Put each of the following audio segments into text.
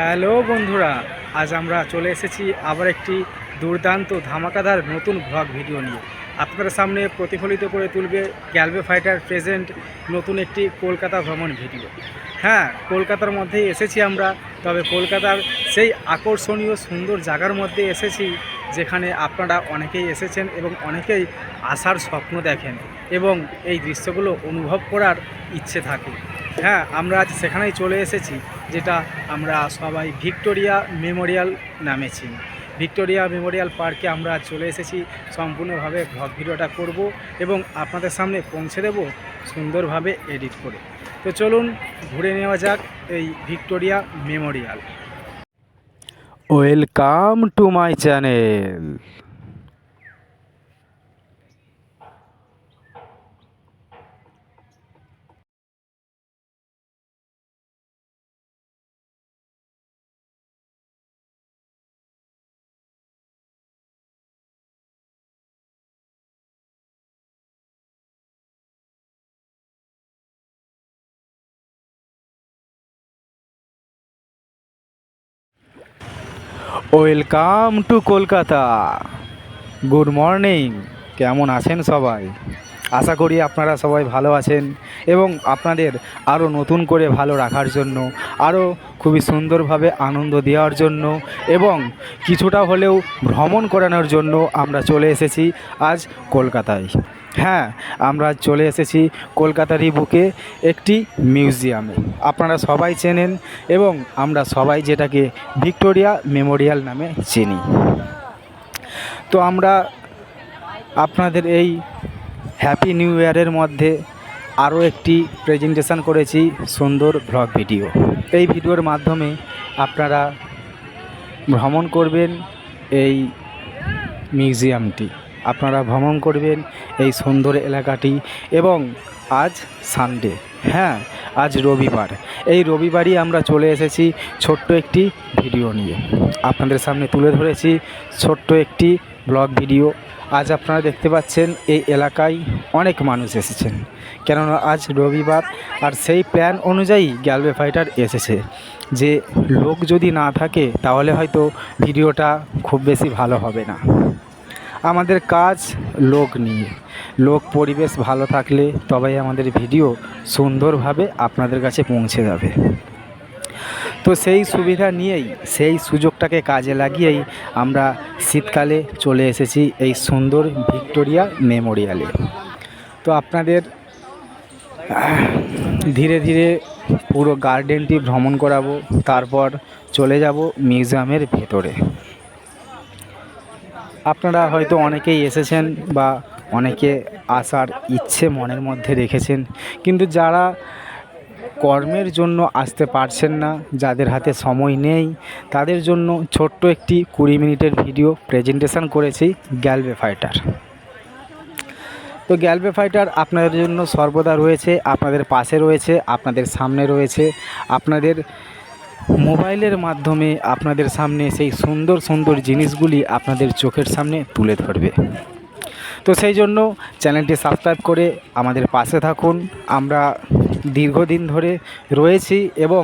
Hello বন্ধুরা, আজ আমরা চলে এসেছি আবার একটি দুর্দান্ত ধামাকাদার নতুন ব্লগ ভিডিও নিয়ে আপনাদের সামনে প্রতিফলিত করে তুলবে গ্যালভে ফাইটার প্রেজেন্ট নতুন একটি কলকাতা ভ্রমণ ভিডিও। হ্যাঁ, কলকাতার মধ্যেই এসেছি আমরা, তবে কলকাতার সেই আকর্ষণীয় সুন্দর জায়গার মধ্যে এসেছি যেখানে আপনারা অনেকেই এসেছেন এবং অনেকেই আসার স্বপ্ন দেখেন এবং এই দৃশ্যগুলো অনুভব করার ইচ্ছে থাকে। হ্যাঁ, আমরা আজ সেখানেই চলে এসেছি, যেটা আমরা সবাই ভিক্টোরিয়া মেমোরিয়াল নামে চিনি। ভিক্টোরিয়া মেমোরিয়াল পার্কে আমরা আজ চলে এসেছি, সম্পূর্ণভাবে ব্লগ ভিডিওটা করব এবং আপনাদের সামনে পৌঁছে দেব সুন্দরভাবে এডিট করে। তো চলুন ঘুরে নেওয়া যাক এই Victoria Memorial. Welcome to my channel. Welcome to Kolkata. Good morning. কেমন আছেন সবাই? আশা করি আপনারা সবাই ভালো আছেন এবং আপনাদের আরও নতুন করে ভালো রাখার জন্য, আরও খুবই সুন্দরভাবে আনন্দ দেওয়ার জন্য এবং কিছুটা হলেও ভ্রমণ করানোর জন্য আমরা চলে এসেছি আজ কলকাতায়। হ্যাঁ, আমরা চলে এসেছি কলকাতারই বুকে একটি মিউজিয়ামে। আপনারা সবাই চেনেন এবং আমরা সবাই যেটাকে ভিক্টোরিয়া মেমোরিয়াল নামে চিনি। তো আমরা আপনাদের এই হ্যাপি নিউ ইয়ারের মধ্যে আরও একটি প্রেজেন্টেশন করেছি সুন্দর ব্লগ ভিডিও। এই ভিডিওর মাধ্যমে আপনারা ভ্রমণ করবেন এই মিউজিয়ামটি, আপনারা ভ্রমণ করবেন এই সুন্দর এলাকাটি। এবং আজ সানডে, হ্যাঁ আজ রবিবার, এই রবিবারই আমরা চলে এসেছি ছোট্ট একটি ভিডিও নিয়ে আপনাদের সামনে তুলে ধরেছি ছোট্ট একটি ব্লগ ভিডিও। আজ আপনারা দেখতে পাচ্ছেন এই এলাকায় অনেক মানুষ এসেছেন, কেননা আজ রবিবার। আর সেই প্ল্যান অনুযায়ী গ্যালভে ফাইটার এসেছে যে লোক যদি না থাকে তাহলে হয়তো ভিডিওটা খুব বেশি ভালো হবে না। আমাদের কাজ লোক নিয়ে, লোক পরিবেশ ভালো থাকলে তবেই আমাদের ভিডিও সুন্দরভাবে আপনাদের কাছে পৌঁছে যাবে। তো সেই সুবিধা নিয়েই, সেই সুযোগটাকে কাজে লাগিয়েই আমরা শীতকালে চলে এসেছি এই সুন্দর ভিক্টোরিয়া মেমোরিয়ালে। তো আপনাদের ধীরে ধীরে পুরো গার্ডেনটি ভ্রমণ করাবো, তারপর চলে যাব মিউজিয়ামের ভেতরে। আপনারা হয়তো অনেকেই এসেছেন বা অনেকে আসার ইচ্ছে মনের মধ্যে রেখেছেন, কিন্তু যারা কর্মের জন্য আসতে পারছেন না, যাদের হাতে সময় নেই, তাদের জন্য ছোট্ট একটি 20 মিনিটের ভিডিও প্রেজেন্টেশন করেছি গ্যালভে ফাইটার। তো গ্যালভে ফাইটার আপনাদের জন্য সর্বদা রয়েছে, আপনাদের পাশে রয়েছে, আপনাদের সামনে রয়েছে। আপনাদের মোবাইলের মাধ্যমে আপনাদের সামনে সেই সুন্দর সুন্দর জিনিসগুলি আপনাদের চোখের সামনে তুলে ধরবে। তো সেই জন্য চ্যানেলটি সাবস্ক্রাইব করে আমাদের পাশে থাকুন। আমরা দীর্ঘদিন ধরে রয়েছি এবং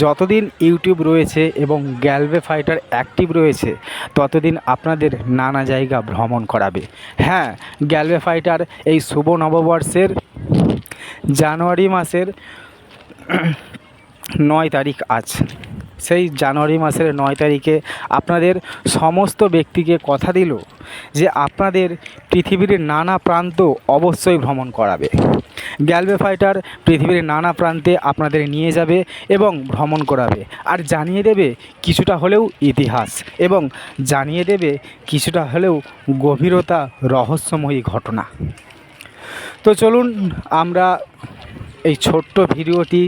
যতদিন ইউটিউব রয়েছে এবং গ্যালভে ফাইটার অ্যাক্টিভ রয়েছে ততদিন আপনাদের নানা জায়গা ভ্রমণ করাবে। হ্যাঁ, গ্যালভে ফাইটার এই শুভ নববর্ষের জানুয়ারি মাসের 9 তারিখ আজ, সেই জানুয়ারি মাসের 9 তারিখে আপনাদের সমস্ত ব্যক্তিকে কথা দিল যে আপনাদের পৃথিবীর নানা প্রান্ত অবশ্যই ভ্রমণ করাবে। গ্যালভে ফাইটার পৃথিবীর নানা প্রান্তে আপনাদের নিয়ে যাবে এবং ভ্রমণ করাবে, আর জানিয়ে দেবে কিছুটা হলেও ইতিহাস এবং জানিয়ে দেবে কিছুটা হলেও গভীরতা রহস্যময়ী ঘটনা। তো চলুন আমরা এই ছোট্ট ভিডিওটি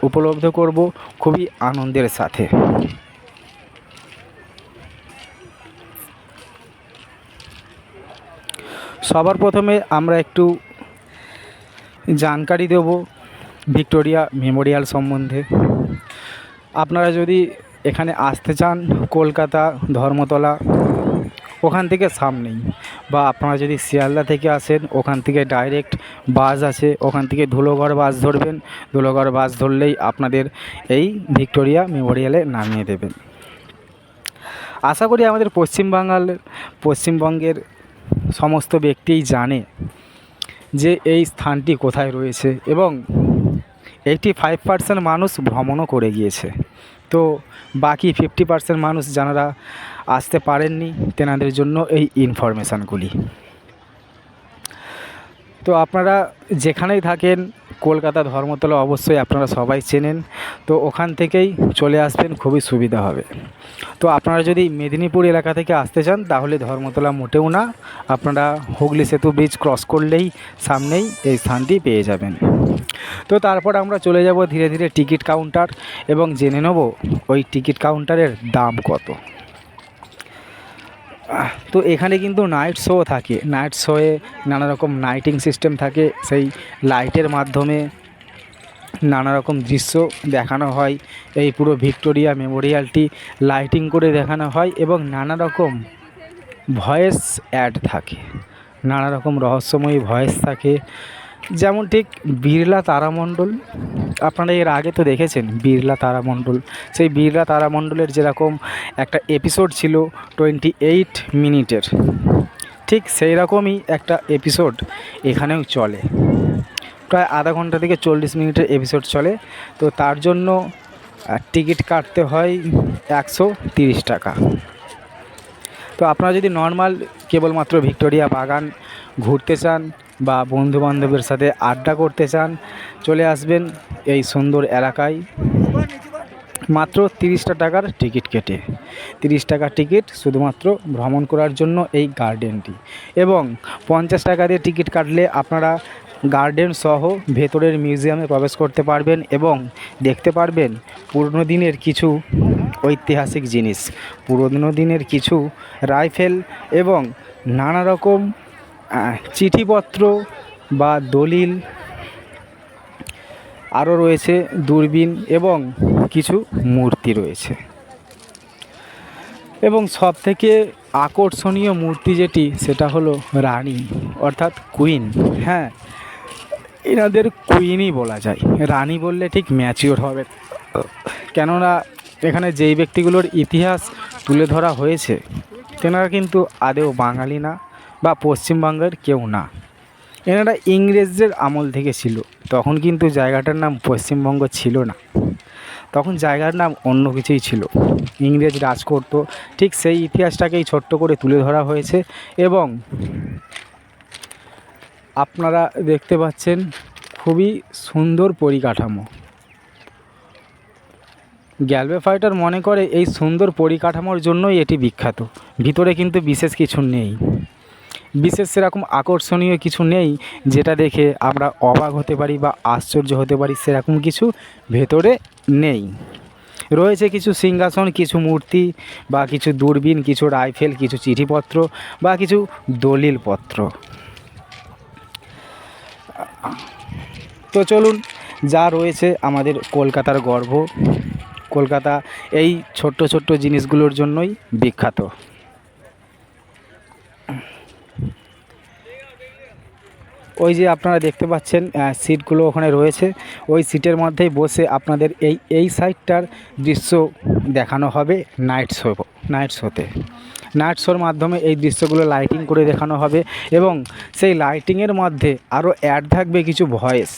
উপলব্ধ করব খুবই আনন্দের সাথে। সবার প্রথমে আমরা একটু জানকারি দেব ভিক্টোরিয়া মেমোরিয়াল সম্বন্ধে। আপনারা যদি এখানে আসতে চান, কলকাতা ধর্মতলা ওখান থেকে সামনেই। বা আপনারা যদি শিয়ালদা থেকে আসেন, ওখান থেকে ডাইরেক্ট বাস আছে, ওখান থেকে ধুলোগড় বাস ধরবেন। ধুলোগড় বাস ধরলেই আপনাদের এই ভিক্টোরিয়া মেমোরিয়ালে নামিয়ে দেবেন। আশা করি আমাদের পশ্চিমবঙ্গের সমস্ত ব্যক্তিই জানে যে এই স্থানটি কোথায় রয়েছে, এবং 85% মানুষ ভ্রমণও করে গিয়েছে। তো বাকি 50% মানুষ যারা আসতে পারেননি, তেনাদের জন্য এই ইনফরমেশানগুলি। তো আপনারা যেখানেই থাকেন, কলকাতা ধর্মতলা অবশ্যই আপনারা সবাই চেনেন, তো ওখান থেকেই চলে আসবেন, খুবই সুবিধা হবে। তো আপনারা যদি মেদিনীপুর এলাকা থেকে আসতে চান, তাহলে ধর্মতলা মোটেও না, আপনারা হুগলি সেতু ব্রিজ ক্রস করলেই সামনেই এই স্থানটি পেয়ে যাবেন। তো তারপর আমরা চলে যাব ধীরে ধীরে টিকিট কাউন্টার, এবং জেনে নেব ওই টিকিট কাউন্টারের দাম কত। তো এখানে কিন্তু নাইট শো থাকে। নাইট শোয়ে নানা রকম লাইটিং সিস্টেম থাকে, সেই লাইটের মাধ্যমে নানা রকম দৃশ্য দেখানো হয়। এই পুরো ভিক্টোরিয়া মেমোরিয়ালটি লাইটিং করে দেখানো হয়, এবং নানা রকম ভয়েস অ্যাড থাকে, নানা রকম রহস্যময়ী ভয়েস থাকে। যেমন ঠিক বিড়লা তারামণ্ডল, আপনারা এর আগে তো দেখেছেন বিড়লা তারামণ্ডল। সেই বিড়লা তারামণ্ডলের যেরকম একটা এপিসোড ছিল 28 মিনিটের, ঠিক সেই রকমই একটা এপিসোড এখানেও চলে। প্রায় আধা ঘন্টা থেকে 40 মিনিটের এপিসোড চলে। তো তার জন্য টিকিট কাটতে হয় 130 টাকা। তো আপনারা যদি নর্মাল কেবলমাত্র ভিক্টোরিয়া বাগান ঘুরতে চান, বা বন্ধুবান্ধবের সাথে আড্ডা করতে চান, চলে আসবেন এই সুন্দর এলাকায় মাত্র 30 টাকার টিকিট কেটে। 30 টাকার টিকিট শুধুমাত্র ভ্রমণ করার জন্য এই গার্ডেনটি, এবং 50 টাকা দিয়ে টিকিট কাটলে আপনারা গার্ডেন সহ ভেতরের মিউজিয়ামে প্রবেশ করতে পারবেন, এবং দেখতে পারবেন পুরনো দিনের কিছু ঐতিহাসিক জিনিস, পুরনো দিনের কিছু রাইফেল, এবং নানা রকম চিঠিপত্র বা দলিল, আরও রয়েছে দূরবীন, এবং কিছু মূর্তি রয়েছে। এবং সবথেকে আকর্ষণীয় মূর্তি যেটি, সেটা হলো রানী, অর্থাৎ কুইন। হ্যাঁ, এনাদের কুইনই বলা যায়, রানী বললে ঠিক ম্যাচিওর হবে। কেননা এখানে যেই ব্যক্তিগুলোর ইতিহাস তুলে ধরা হয়েছে, তেনারা কিন্তু আদেও বাঙালি না, বা পশ্চিমবঙ্গের কেউ না। এনারা ইংরেজদের আমল থেকে ছিল। তখন কিন্তু জায়গাটার নাম পশ্চিমবঙ্গ ছিল না, তখন জায়গার নাম অন্য কিছুই ছিল। ইংরেজ রাজ করত, ঠিক সেই ইতিহাসটাকেই ছোট্ট করে তুলে ধরা হয়েছে। এবং আপনারা দেখতে পাচ্ছেন খুবই সুন্দর পরিকাঠামো। গ্যালওয়ে ফাইটার মনে করে এই সুন্দর পরিকাঠামোর জন্যই এটি বিখ্যাত। ভিতরে কিন্তু বিশেষ কিছু নেই, বিশেষ সেরকম আকর্ষণীয় কিছু নেই যেটা দেখে আমরা অবাক হতে পারি বা আশ্চর্য হতে পারি, সেরকম কিছু ভেতরে নেই। রয়েছে কিছু সিংহাসন, কিছু মূর্তি, বা কিছু দূরবীন, কিছু রাইফেল, কিছু চিঠিপত্র, বা কিছু দলিলপত্র। তো চলুন, যা রয়েছে আমাদের কলকাতার গর্ব, কলকাতা এই ছোট্ট ছোট্ট জিনিসগুলোর জন্যই বিখ্যাত। ওই যে আপনারা দেখতে পাচ্ছেন সিটগুলো ওখানে রয়েছে, ওই সিটের মধ্যেই বসে আপনাদের এই সাইডটার দৃশ্য দেখানো হবে নাইট শোতে। নাইট শোর মাধ্যমে এই দৃশ্যগুলো লাইটিং করে দেখানো হবে, এবং সেই লাইটিংয়ের মধ্যে আরও অ্যাড থাকবে কিছু ভয়েস।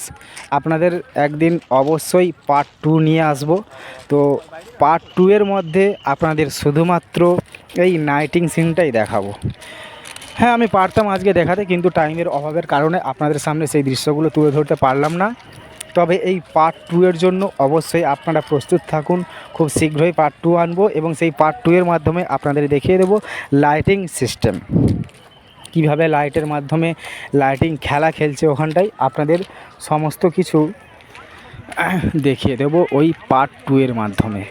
আপনাদের একদিন অবশ্যই পার্ট 2 নিয়ে আসব। তো পার্ট 2 এর মধ্যে আপনাদের শুধুমাত্র এই নাইটিং সিনটাই দেখাবো। হ্যাঁ, আমি পারতাম আজকে দেখাতে, কিন্তু টাইমের অভাবের কারণে আপনাদের সামনে সেই দৃশ্যগুলো তুলে ধরতে পারলাম না। তবে এই পার্ট 2 এর জন্য অবশ্যই আপনারা প্রস্তুত থাকুন। খুব শীঘ্রই পার্ট 2 আনবো, এবং সেই পার্ট 2 এর মাধ্যমে আপনাদের দেখিয়ে দেবো লাইটিং সিস্টেম, কিভাবে লাইটের মাধ্যমে লাইটিং খেলা খেলছে ওখানটায়, আপনাদের সমস্ত কিছু দেখিয়ে দেবো ওই পার্ট 2 এর মাধ্যমে।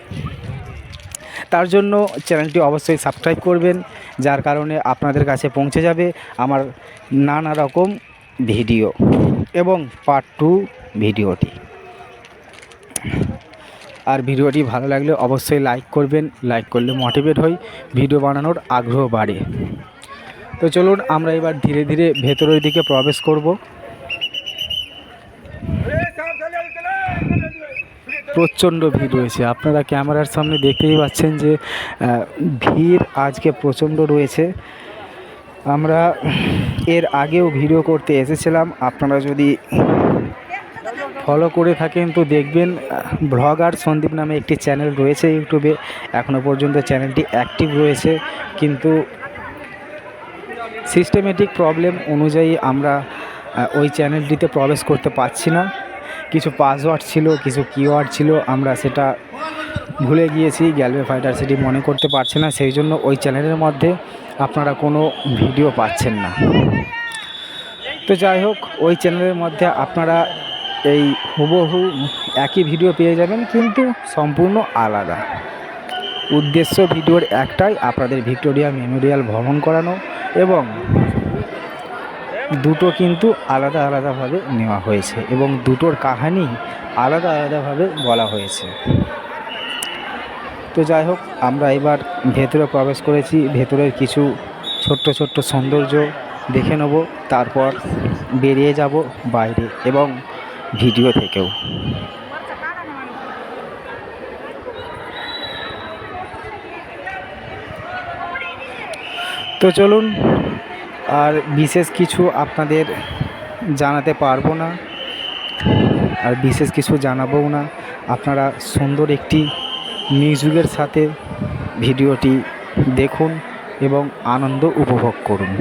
তার জন্য চ্যানেলটি অবশ্যই সাবস্ক্রাইব করবেন, যার কারণে আপনাদের কাছে পৌঁছে যাবে আমার নানা রকম ভিডিও এবং পার্ট 2 ভিডিওটি। আর ভিডিওটি ভালো লাগলে অবশ্যই লাইক করবেন, লাইক করলে মোটিভেট হই, ভিডিও বানানোর আগ্রহ বাড়ে। তো চলুন আমরা এবার ধীরে ধীরে ভেতরের দিকে প্রবেশ করব। প্রচণ্ড ভিড় রয়েছে, আপনারা ক্যামেরার সামনে দেখতেই পাচ্ছেন যে ভিড় আজকে প্রচণ্ড রয়েছে। আমরা এর আগেও ভিডিও করতে এসেছিলাম, আপনারা যদি ফলো করে থাকেন তো দেখবেন ব্লগার সন্দীপ নামে একটি চ্যানেল রয়েছে ইউটিউবে, এখনও পর্যন্ত চ্যানেলটি অ্যাক্টিভ রয়েছে, কিন্তু সিস্টেমেটিক প্রবলেম অনুযায়ী আমরা ওই চ্যানেলটিতে প্রবেশ করতে পারছি না। কিছু পাসওয়ার্ড ছিল, কিছু কিওয়ার্ড ছিল, আমরা সেটা ভুলে গিয়েছি, গ্যালওয়ে ফাইটার সেটি মনে করতে পারছে না, সেই জন্য ওই চ্যানেলের মধ্যে আপনারা কোনো ভিডিও পাচ্ছেন না। তো যাই হোক, ওই চ্যানেলের মধ্যে আপনারা এই হুবহু একই ভিডিও পেয়ে যাবেন, কিন্তু সম্পূর্ণ আলাদা। উদ্দেশ্য ভিডিওর একটাই, আপনাদের ভিক্টোরিয়া মেমোরিয়াল ভ্রমণ করানো, এবং দুটো কিন্তু আলাদা আলাদাভাবে নেওয়া হয়েছে এবং দুটোর কাহিনী আলাদা আলাদাভাবে বলা হয়েছে। তো যাই হোক, আমরা এবার ভেতরে প্রবেশ করেছি, ভেতরের কিছু ছোট্ট ছোট্ট সৌন্দর্য দেখে নেব, তারপর বেরিয়ে যাব বাইরে এবং ভিডিও থেকেও। তো চলুন, আর বিশেষ কিছু আপনাদের জানাতে পারবো না, আর বিশেষ কিছু জানাবও না। আপনারা সুন্দর একটি মিউজিকের সাথে ভিডিওটি দেখুন এবং আনন্দ উপভোগ করুন।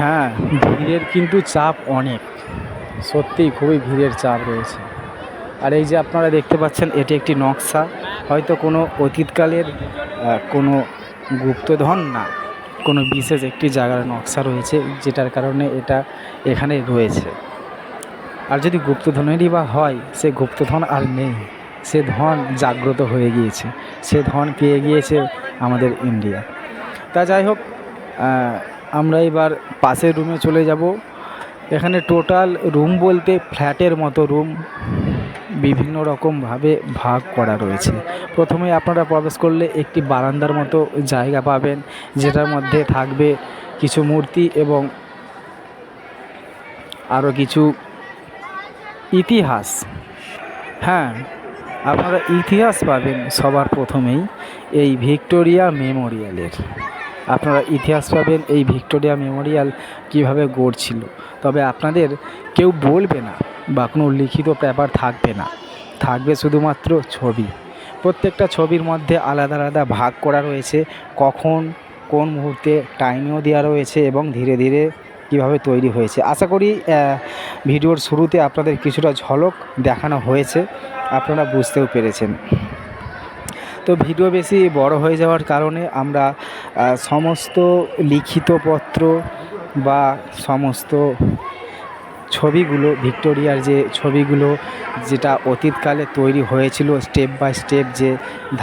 হ্যাঁ, ভিড়ের কিন্তু চাপ অনেক, সত্যিই খুবই ভিড়ের চাপ রয়েছে। আর এই যে আপনারা দেখতে পাচ্ছেন, এটি একটি নকশা, হয়তো কোনো অতীতকালের কোনো গুপ্তধন না, কোনো বিশেষ একটি জায়গার নকশা রয়েছে, যেটার কারণে এটা এখানে রয়েছে। আর যদি গুপ্তধনেরই বা হয়, সে গুপ্তধন আর নেই, সে ধন জাগ্রত হয়ে গিয়েছে, সে ধন পেয়ে গিয়েছে আমাদের ইন্ডিয়া। তা যাই হোক, আমরা এবার পাশের রুমে চলে যাব। এখানে টোটাল রুম বলতে ফ্ল্যাটের মতো রুম বিভিন্ন রকমভাবে ভাগ করা রয়েছে। প্রথমে আপনারা প্রবেশ করলে একটি বারান্দার মতো জায়গা পাবেন, যেটার মধ্যে থাকবে কিছু মূর্তি এবং আরও কিছু ইতিহাস। হ্যাঁ, আপনারা ইতিহাস পাবেন সবার প্রথমেই এই ভিক্টোরিয়া মেমোরিয়ালের। আপনারা ইতিহাস পাবেন এই ভিক্টোরিয়া মেমোরিয়াল কীভাবে গড়ছিল। তবে আপনাদের কেউ বলবে না বা কোনো লিখিত পেপার থাকবে না, থাকবে শুধুমাত্র ছবি। প্রত্যেকটা ছবির মধ্যে আলাদা আলাদা ভাগ করা রয়েছে, কখন কোন মুহূর্তে টাইমেও দেওয়া রয়েছে এবং ধীরে ধীরে কীভাবে তৈরি হয়েছে। আশা করি ভিডিওর শুরুতে আপনাদের কিছুটা ঝলক দেখানো হয়েছে, আপনারা বুঝতেও পেরেছেন। তো ভিডিও বেশি বড় হয়ে যাওয়ার কারণে আমরা সমস্ত লিখিত পত্র বা সমস্ত ছবিগুলো, ভিক্টোরিয়ার যে ছবিগুলো যেটা অতীতকালে তৈরি হয়েছিল, স্টেপ বাই স্টেপ যে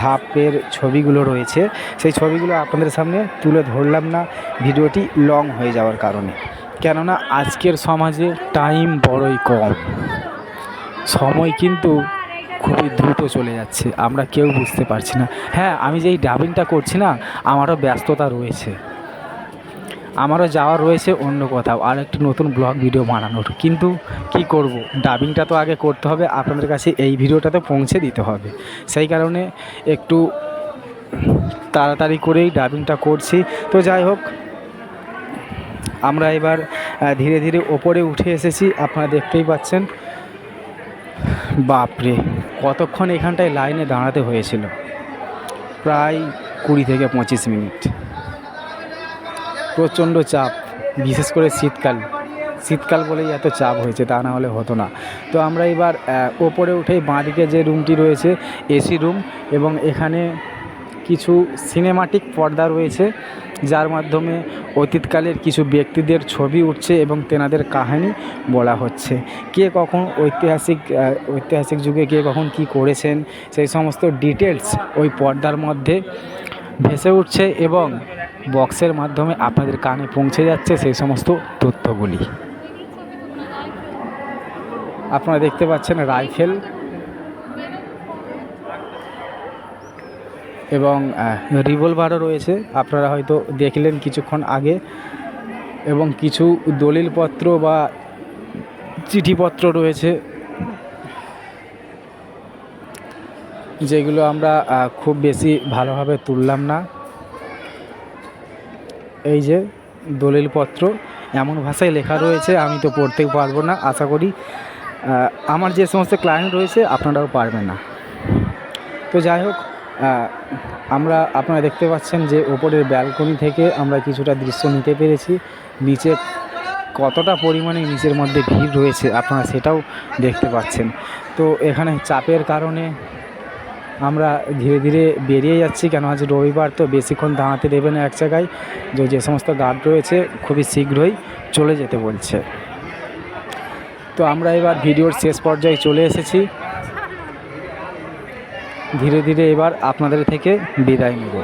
ধাপের ছবিগুলো রয়েছে, সেই ছবিগুলো আপনাদের সামনে তুলে ধরলাম না, ভিডিওটি লং হয়ে যাওয়ার কারণে। কেননা আজকের সমাজে টাইম বড়ই কম, সময় কিন্তু খুবই দ্রুত চলে যাচ্ছে, আমরা কেউ বুঝতে পারছি না। হ্যাঁ, আমি যেই ডাবিংটা করছি না, আমারও ব্যস্ততা রয়েছে, আমারও যাওয়ার রয়েছে অন্য কোথাও আর একটি নতুন ব্লগ ভিডিও বানানোর, কিন্তু কি করব, ডাবিংটা তো আগে করতে হবে, আপনাদের কাছে এই ভিডিওটাতে পৌঁছে দিতে হবে। সেই কারণে একটু তাড়াতাড়ি করেই ডাবিংটা করছি। তো যাই হোক, আমরা এবার ধীরে ধীরে ওপরে উঠে এসেছি, আপনারা দেখতেই পাচ্ছেন। বাপরে, কতক্ষণ এখানটায় লাইনে দাঁড়াতে হয়েছিল, প্রায় 20 থেকে 25 মিনিট। প্রচণ্ড চাপ, বিশেষ করে শীতকাল বলেই এত চাপ হয়েছে, তা না হলে হতো না। তো আমরা এবার ওপরে উঠেই বাঁদিকে যে রুমটি রয়েছে এসি রুম, এবং এখানে কিছু সিনেমাটিক পর্দা রয়েছে, যার মাধ্যমে অতীতকালের কিছু ব্যক্তিদের ছবি উঠছে এবং তেনাদের কাহিনী বলা হচ্ছে। কে কখন ঐতিহাসিক যুগে কে কখন কি করেছেন, সেই সমস্ত ডিটেলস ওই পর্দার মধ্যে ভেসে উঠছে এবং বক্সের মাধ্যমে আপনাদের কানে পৌঁছে যাচ্ছে সেই সমস্ত তথ্যগুলি। আপনারা দেখতে পাচ্ছেন রাইফেল এবং রিভলভারও রয়েছে, আপনারা হয়তো দেখলেন কিছুক্ষণ আগে, এবং কিছু দলিলপত্র বা চিঠিপত্র রয়েছে, যেগুলো আমরা খুব বেশি ভালোভাবে তুললাম না। এই যে দলিলপত্র, এমন ভাষায় লেখা রয়েছে, আমি তো পড়তে পারবো না, আশা করি আমার যে সমস্ত ক্লায়েন্ট রয়েছে আপনারাও পারবেন না। তো যাই হোক, আপনারা দেখতে পাচ্ছেন যে ওপরের ব্যালকনি থেকে আমরা কিছুটা দৃশ্য নিতে পেরেছি। নিচে কতটা পরিমাণে নিচের মধ্যে ভিড় রয়েছে আপনারা সেটাও দেখতে পাচ্ছেন। তো এখানে চাপের কারণে আমরা ধীরে ধীরে বেরিয়ে যাচ্ছি, কেন আজ রবিবার তো বেশিক্ষণ দাঁড়াতে দেবে না এক জায়গায়, যে সমস্ত গার্ড রয়েছে খুবই শীঘ্রই চলে যেতে বলছে। তো আমরা এবার ভিডিওর শেষ পর্যায়ে চলে এসেছি, ধীরে ধীরে এবার আপনাদের থেকে বিদায় নেব।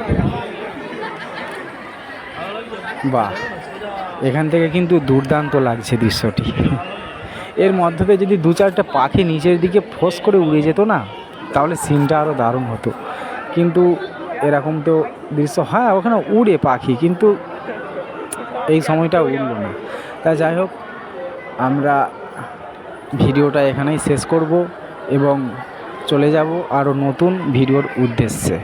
বাহ, এখান থেকে কিন্তু দুর্দান্ত লাগছে দৃশ্যটি। এর মধ্যে দিয়ে যদি 2-4টা পাখি নিচের দিকে ফোঁস করে উড়ে যেত না, তাহলে সিনটা আরও দারুণ হতো, কিন্তু এরকম তো দৃশ্য, হ্যাঁ ওখানে উড়ে পাখি, কিন্তু এই সময়টা উড়ল না। তা যাই হোক, আমরা ভিডিওটা এখানেই শেষ করব এবং চলে যাব আরও নতুন ভিডিওর উদ্দেশ্যে।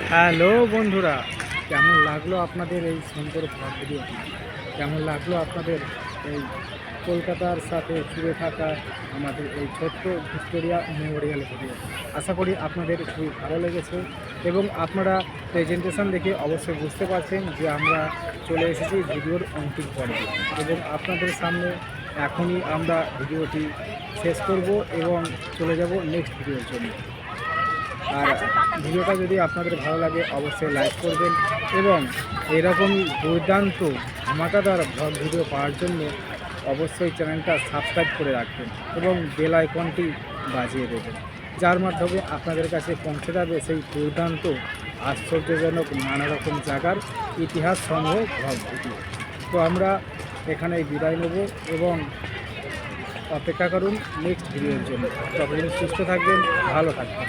হ্যালো বন্ধুরা, কেমন লাগলো আপনাদের এই সুন্দর ব্লগ ভিডিওটি? কেমন লাগলো আপনাদের এই কলকাতার সাথে জুড়ে থাকা আমাদের এই ছোট্ট ভিক্টোরিয়া মেমোরিয়াল ভিডিও। আশা করি আপনাদের খুবই ভালো লেগেছে এবং আপনারা প্রেজেন্টেশন দেখে অবশ্যই বুঝতে পারছেন যে আমরা চলে এসেছি ভিডিওর অন্তিম পর্বে এবং আপনাদের সামনে এখনই আমরা ভিডিওটি শেষ করব এবং চলে যাব নেক্সট ভিডিওর জন্য। আর ভিডিওটা যদি আপনাদের ভালো লাগে অবশ্যই লাইক করবেন এবং এরকমই দুর্দান্ত ধামাকাদার ব্লগ ভিডিও পাওয়ার জন্য অবশ্যই চ্যানেলটা সাবস্ক্রাইব করে রাখবেন এবং বেল আইকনটি বাজিয়ে দেবেন, যার মাধ্যমে আপনাদের কাছে পৌঁছে যাবে সেই দুর্দান্ত আশ্চর্যজনক নানা রকম জায়গার ইতিহাস সমূহ ব্লগ ভিডিও। তো আমরা এখানে বিদায় নেব এবং অপেক্ষা করুন নেক্সট ভিডিওর জন্য। ততদিন সুস্থ থাকবেন, ভালো থাকবেন।